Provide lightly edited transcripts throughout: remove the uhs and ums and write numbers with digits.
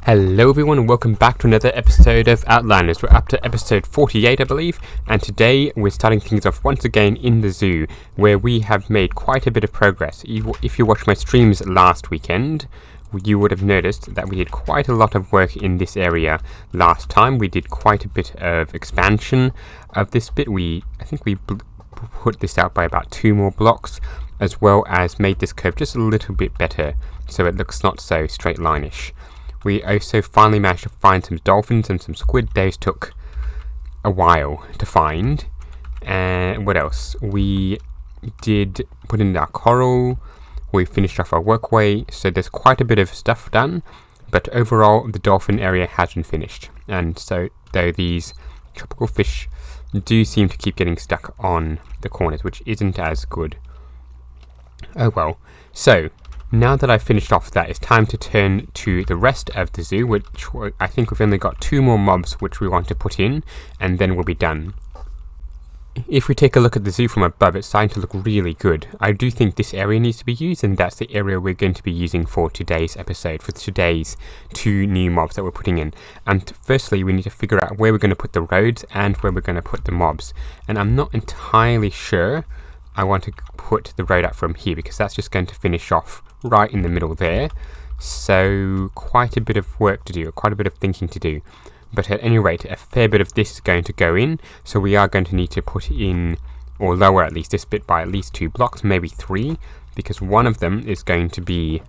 Hello everyone and welcome back to another episode of Outlanders. We're up to episode 48 I believe, and today we're starting things off once again in the zoo, where we have made quite a bit of progress. If you watched my streams last weekend, you would have noticed that we did quite a lot of work in this area last time. We did quite a bit of expansion of this bit. I think we put this out by about 2 more blocks, as well as made this curve just a little bit better so it looks not so straight line-ish. We also finally managed to find some dolphins and some squid. Those took a while to find. And what else? We did put in our coral. We finished off our workway. So there's quite a bit of stuff done. But overall, the dolphin area has been finished. And so, though these tropical fish do seem to keep getting stuck on the corners, which isn't as good. Oh well. So, now that I've finished off that, it's time to turn to the rest of the zoo, which I think we've only got 2 more mobs which we want to put in, and then we'll be done. If we take a look at the zoo from above, it's starting to look really good. I do think this area needs to be used, and that's the area we're going to be using for today's episode, for today's 2 new mobs that we're putting in. And firstly, we need to figure out where we're going to put the roads and where we're going to put the mobs. And I'm not entirely sure I want to put the road up from here, because that's just going to finish off right in the middle there. So quite a bit of work to do, quite a bit of thinking to do. But at any rate, a fair bit of this is going to go in, so we are going to need to put in, or lower at least this bit by at least 2 blocks, maybe 3, because one of them is going to be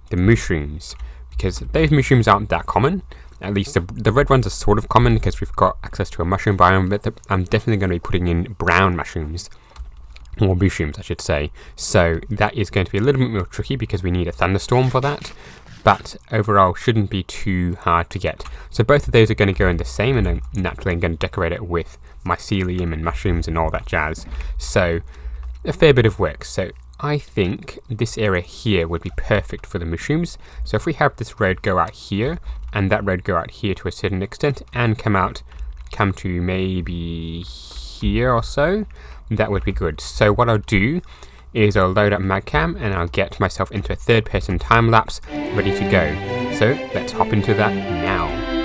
the mushrooms, because those mushrooms aren't that common. At least the red ones are sort of common because we've got access to a mushroom biome, but I'm definitely going to be putting in brown mushrooms. Or mushrooms, I should say. So that is going to be a little bit more tricky because we need a thunderstorm for that. But overall, shouldn't be too hard to get. So both of those are going to go in the same, and I'm naturally going to decorate it with mycelium and mushrooms and all that jazz. So a fair bit of work. So I think this area here would be perfect for the mushrooms. So if we have this road go out here, and that road go out here to a certain extent, and come to maybe here or so, that would be good. So what I'll do is I'll load up Magcam and I'll get myself into a 3rd-person time-lapse ready to go. So let's hop into that now.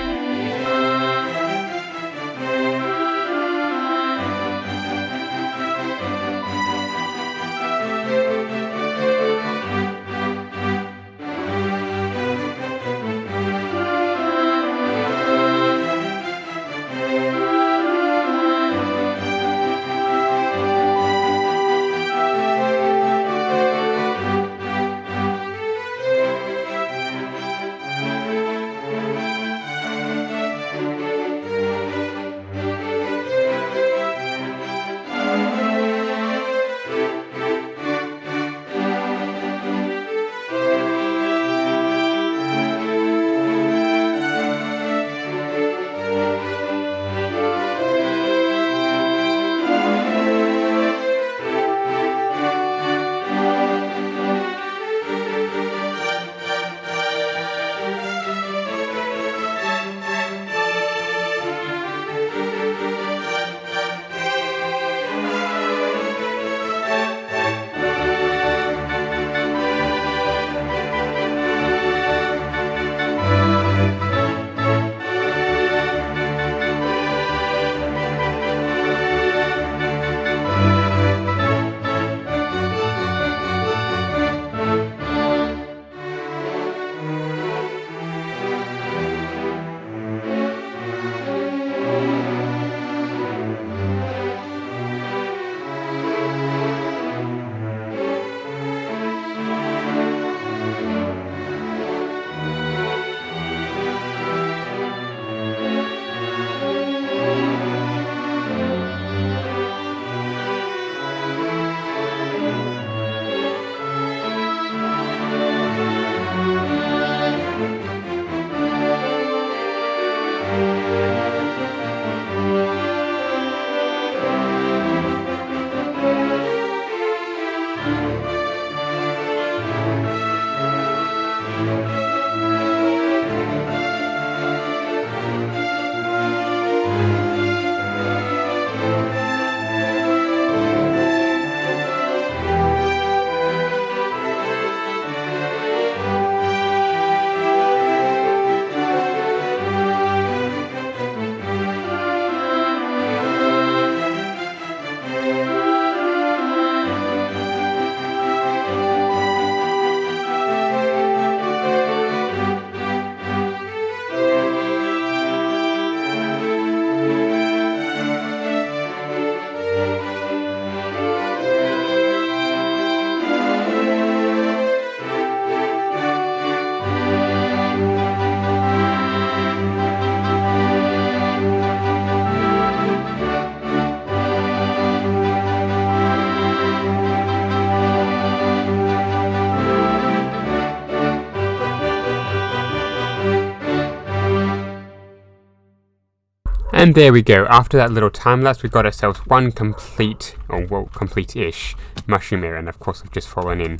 And there we go. After that little time lapse, we got ourselves one complete, or well, complete-ish mushroom area, and of course I've just fallen in.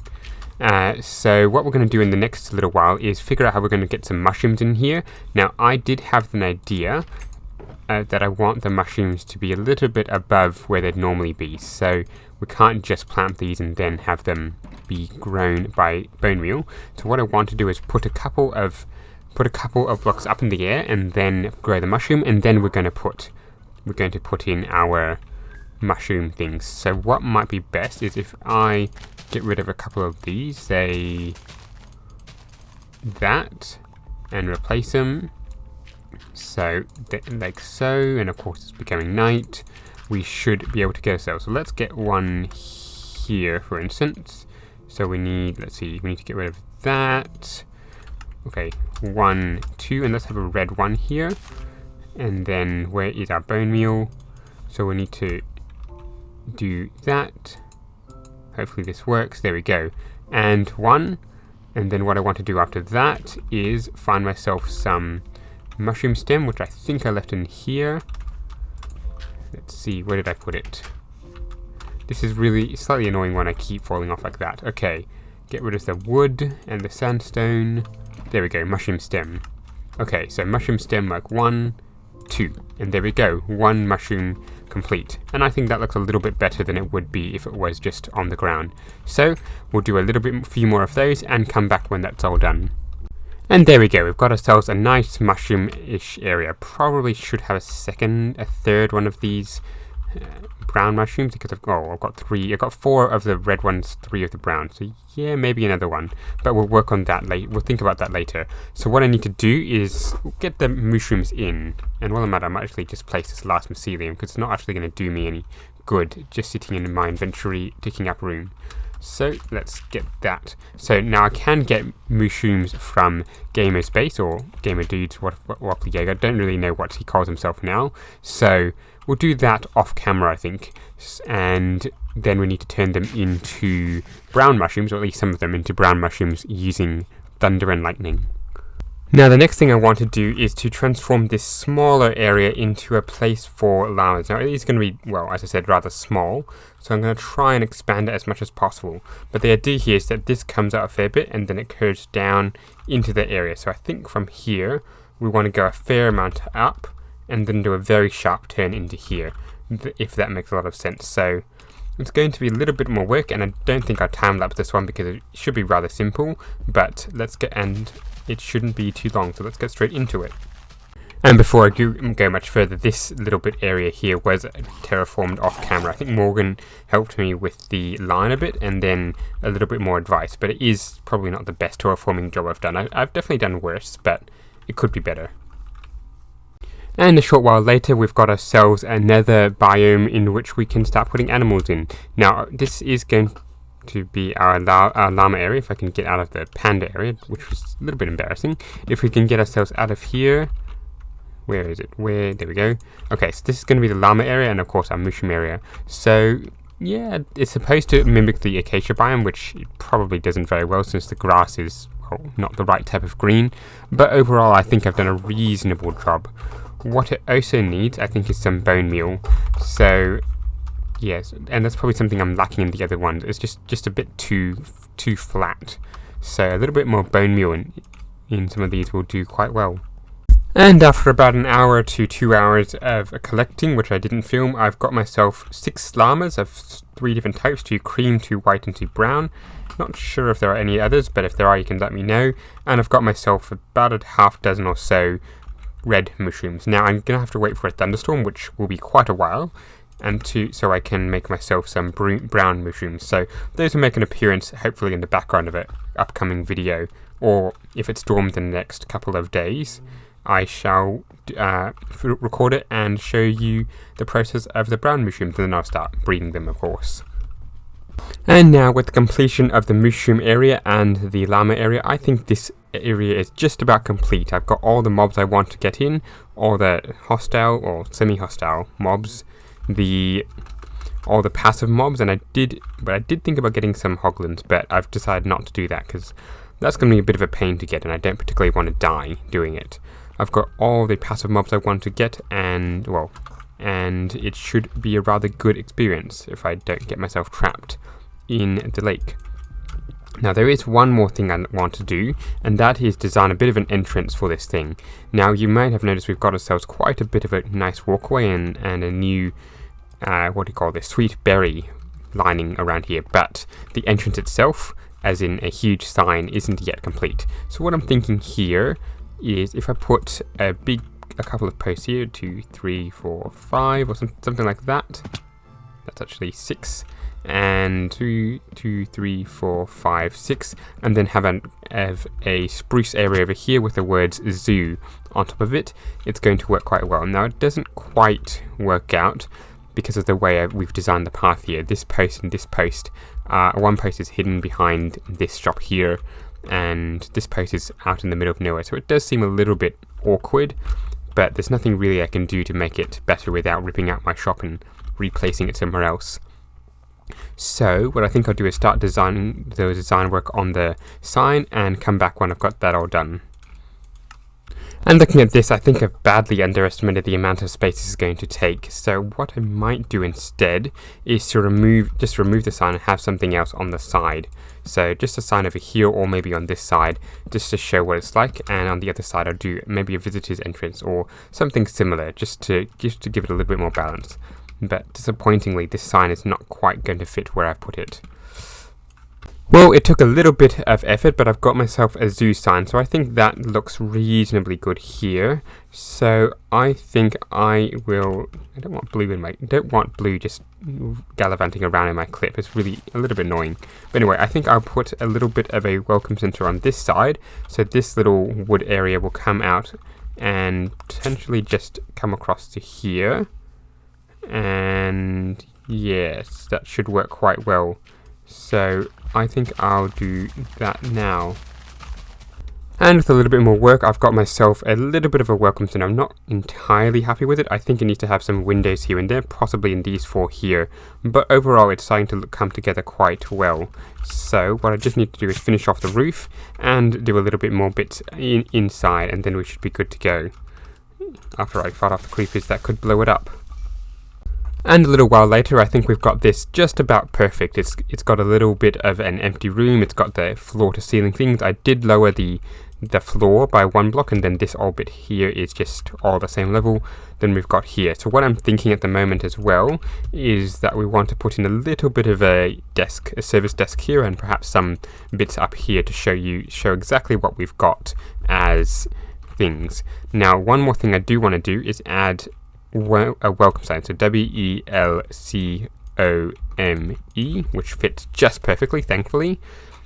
So what we're going to do in the next little while is figure out how we're going to get some mushrooms in here. Now, I did have an idea that I want the mushrooms to be a little bit above where they'd normally be, so we can't just plant these and then have them be grown by bone meal. So what I want to do is put a couple of blocks up in the air and then grow the mushroom, and then we're going to put in our mushroom things. So what might be best is if I get rid of a couple of these, say that, and replace them. So like so, and of course it's becoming night. We should be able to get ourselves. So let's get one here, for instance. So we need, let's see, we need to get rid of that. Okay, 1, 2, and let's have a red one here. And then where is our bone meal? So we need to do that. Hopefully this works. There we go. And 1. And then what I want to do after that is find myself some mushroom stem, which I think I left in here. Let's see, where did I put it? This is really slightly annoying when I keep falling off like that. Okay, get rid of the wood and the sandstone. There we go, mushroom stem. Okay, so mushroom stem like 1, 2, and there we go, 1 mushroom complete. And I think that looks a little bit better than it would be if it was just on the ground. So we'll do a few more of those and come back when that's all done. And there we go, we've got ourselves a nice mushroom-ish area. Probably should have a third one of these brown mushrooms, because I've got 3. I've got 4 of the red ones, 3 of the brown. So yeah, maybe another one, but we'll work on that later. We'll think about that later. So what I need to do is get the mushrooms in, and while I'm at it, I might actually just place this last mycelium, because it's not actually going to do me any good just sitting in my inventory taking up room. So let's get that. So now I can get mushrooms from Gamer's Base, or Gamer Dudes, Waffle I don't really know what he calls himself now. So we'll do that off camera, I think. And then we need to turn them into brown mushrooms, or at least some of them into brown mushrooms, using thunder and lightning. Now the next thing I want to do is to transform this smaller area into a place for llamas. Now it is going to be, well, as I said, rather small, so I'm going to try and expand it as much as possible. But the idea here is that this comes out a fair bit and then it curves down into the area. So I think from here we want to go a fair amount up and then do a very sharp turn into here, if that makes a lot of sense. So it's going to be a little bit more work, and I don't think I'll time-lapse this one because it should be rather simple, but it shouldn't be too long, so let's get straight into it. And before I go much further, this little bit area here was terraformed off camera. I think Morgan helped me with the line a bit and then a little bit more advice, but it is probably not the best terraforming job I've done. I've definitely done worse, but it could be better. And a short while later, we've got ourselves another biome in which we can start putting animals in. Now, this is going to be our llama area, if I can get out of the panda area, which was a little bit embarrassing. If we can get ourselves out of here, where is it? There we go. Okay, so this is going to be the llama area, and of course our mushroom area. So yeah, it's supposed to mimic the acacia biome, which it probably doesn't very well since the grass is, well, not the right type of green. But overall, I think I've done a reasonable job. What it also needs, I think, is some bone meal. So yes, and that's probably something I'm lacking in the other ones. It's just a bit too flat. So a little bit more bone meal in some of these will do quite well. And after about an hour to 2 hours of collecting, which I didn't film, I've got myself 6 llamas of 3 different types, 2 cream, 2 white, and 2 brown. Not sure if there are any others, but if there are, you can let me know. And I've got myself about a half dozen or so red mushrooms. Now I'm gonna have to wait for a thunderstorm, which will be quite a while, so I can make myself some brown mushrooms. So those will make an appearance hopefully in the background of an upcoming video, or if it storms in the next couple of days, I shall record it and show you the process of the brown mushrooms, and then I'll start breeding them, of course. And now, with the completion of the mushroom area and the llama area, I think this area is just about complete. I've got all the mobs I want to get in, all the hostile or semi-hostile mobs, all the passive mobs, and I did think about getting some hoglins, but I've decided not to do that because that's going to be a bit of a pain to get, and I don't particularly want to die doing it. I've got all the passive mobs I want to get, and well, and it should be a rather good experience if I don't get myself trapped in the lake. Now there is one more thing I want to do, and that is design a bit of an entrance for this thing. Now you might have noticed we've got ourselves quite a bit of a nice walkway and a new, what do you call this, sweet berry lining around here, but the entrance itself, as in a huge sign, isn't yet complete. So what I'm thinking here is if I put a couple of posts here, 2, 3, 4, 5 or something like that. That's actually 6. And 2, 3, 4, 5, 6, and then have a spruce area over here with the words zoo on top of it. It's going to work quite well. Now it doesn't quite work out because of the way we've designed the path here. This post and this post, one post is hidden behind this shop here, and this post is out in the middle of nowhere, so it does seem a little bit awkward, but there's nothing really I can do to make it better without ripping out my shop and replacing it somewhere else. So what I think I'll do is start designing the design work on the sign and come back when I've got that all done. And looking at this, I think I've badly underestimated the amount of space this is going to take. So what I might do instead is to remove the sign and have something else on the side. So just a sign over here, or maybe on this side, just to show what it's like. And on the other side, I'll do maybe a visitor's entrance or something similar, just to give it a little bit more balance. But disappointingly, this sign is not quite going to fit where I put it. Well, it took a little bit of effort, but I've got myself a zoo sign, so I think that looks reasonably good here. So I think I will. I don't want blue just gallivanting around in my clip. It's really a little bit annoying. But anyway, I think I'll put a little bit of a welcome center on this side, so this little wood area will come out and potentially just come across to here. And yes, that should work quite well. So I think I'll do that now. And with a little bit more work, I've got myself a little bit of a welcome center. I'm not entirely happy with it. I think it needs to have some windows here and there, possibly in these 4 here. But overall, it's starting to come together quite well. So what I just need to do is finish off the roof and do a little bit more bits inside, and then we should be good to go. After I fight off the creepers that could blow it up. And a little while later, I think we've got this just about perfect. It's got a little bit of an empty room. It's got the floor-to-ceiling things. I did lower the floor by 1 block, and then this all bit here is just all the same level than we've got here. So what I'm thinking at the moment as well is that we want to put in a little bit of a service desk here, and perhaps some bits up here to show exactly what we've got as things. Now, one more thing I do want to do is add a welcome sign, so WELCOME, which fits just perfectly, thankfully.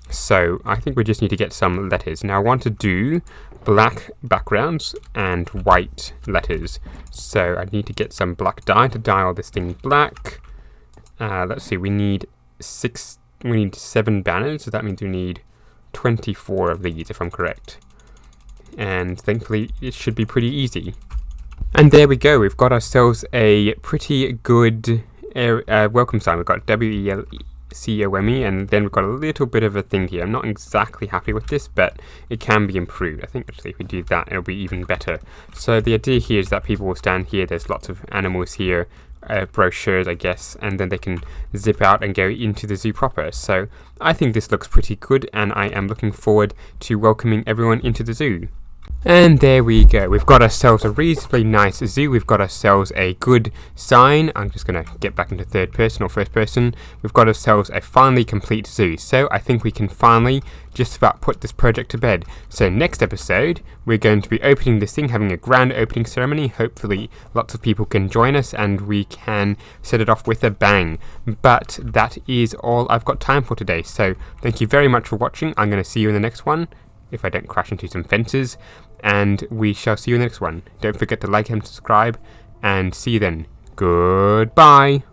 So I think we just need to get some letters. Now I want to do black backgrounds and white letters. So I need to get some black dye to dye all this thing black. Let's see, we need 7 banners, so that means we need 24 of these if I'm correct. And thankfully it should be pretty easy. And there we go, we've got ourselves a pretty good welcome sign. We've got WELCOME, and then we've got a little bit of a thing here. I'm not exactly happy with this, but it can be improved. I think actually if we do that, it'll be even better. So the idea here is that people will stand here, there's lots of animals here, brochures I guess, and then they can zip out and go into the zoo proper. So I think this looks pretty good, and I am looking forward to welcoming everyone into the zoo. And there we go, we've got ourselves a reasonably nice zoo, we've got ourselves a good sign. I'm just going to get back into third person or first person. We've got ourselves a finally complete zoo, so I think we can finally just about put this project to bed. So next episode, we're going to be opening this thing, having a grand opening ceremony. Hopefully lots of people can join us and we can set it off with a bang. But that is all I've got time for today, so thank you very much for watching. I'm going to see you in the next one, if I don't crash into some fences, and we shall see you in the next one. Don't forget to like and subscribe, and see you then. Goodbye!